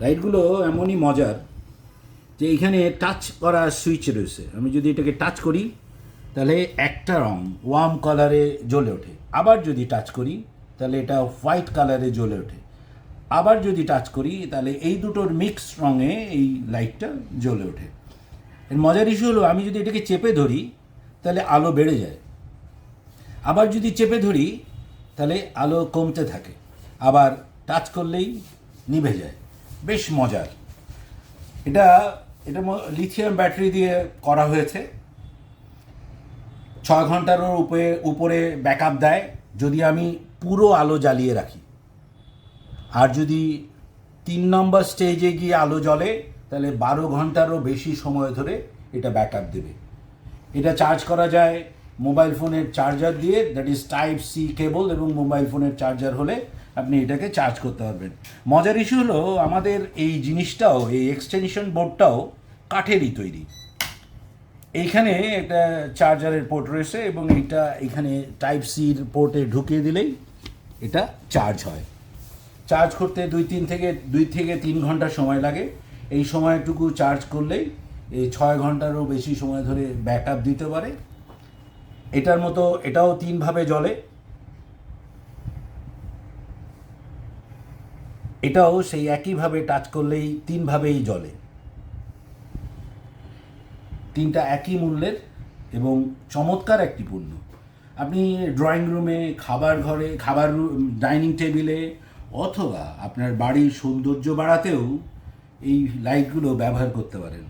লাইটগুলো এমনই মজার যে এখানে টাচ করা সুইচ রয়েছে। আমি যদি এটাকে টাচ করি তাহলে একটা রং ওয়ার্ম কালারে জ্বলে ওঠে, আবার যদি টাচ করি তাহলে এটা হোয়াইট কালারে জ্বলে ওঠে, আবার যদি টাচ করি তাহলে এই দুটোর মিক্স রঙে এই লাইটটা জ্বলে ওঠে। এর মজার ইস্যু হলো আমি যদি এটাকে চেপে ধরি তাহলে আলো বেড়ে যায়, আবার যদি চেপে ধরি তাহলে আলো কমতে থাকে, আবার টাচ করলেই নিভে যায়। বেশ মজার। এটা এটা লিথিয়াম ব্যাটারি দিয়ে করা হয়েছে। 6 ঘন্টারও উপরে ব্যাকআপ দেয় যদি আমি পুরো আলো জ্বালিয়ে রাখি। আর যদি 3 নম্বর স্টেজে গিয়ে আলো জ্বলে তাহলে 12 ঘন্টারও বেশি সময় ধরে এটা ব্যাকআপ দেবে। এটা চার্জ করা যায় মোবাইল ফোনের চার্জার দিয়ে, that is type C cable, এবং মোবাইল ফোনের চার্জার হলে আপনি এটাকে চার্জ করতে পারবেন। মজার ইস্যু হলো আমাদের এই জিনিসটাও, এই এক্সটেনশন বোর্ডটাও কাঠেরই তৈরি। এইখানে একটা চার্জারের পোর্ট রয়েছে এবং এইটা এখানে টাইপ সির পোর্টে ঢুকিয়ে দিলেই এটা চার্জ হয়। চার্জ করতে 2 থেকে 3 ঘন্টা সময় লাগে। এই সময়টুকু চার্জ করলেই এই 6 ঘন্টারও বেশি সময় ধরে ব্যাকআপ দিতে পারে। এটার মতো এটাও 3ভাবে জ্বলে, এটাও সেই একইভাবে টাচ করলেই 3ভাবেই জ্বলে। 3টা একই মূল্যের এবং চমৎকার একটি পণ্য। আপনি ড্রয়িং রুমে, খাবার ঘরে, ডাইনিং টেবিলে অথবা আপনার বাড়ির সৌন্দর্য বাড়াতেও এই লাইটগুলো ব্যবহার করতে পারেন।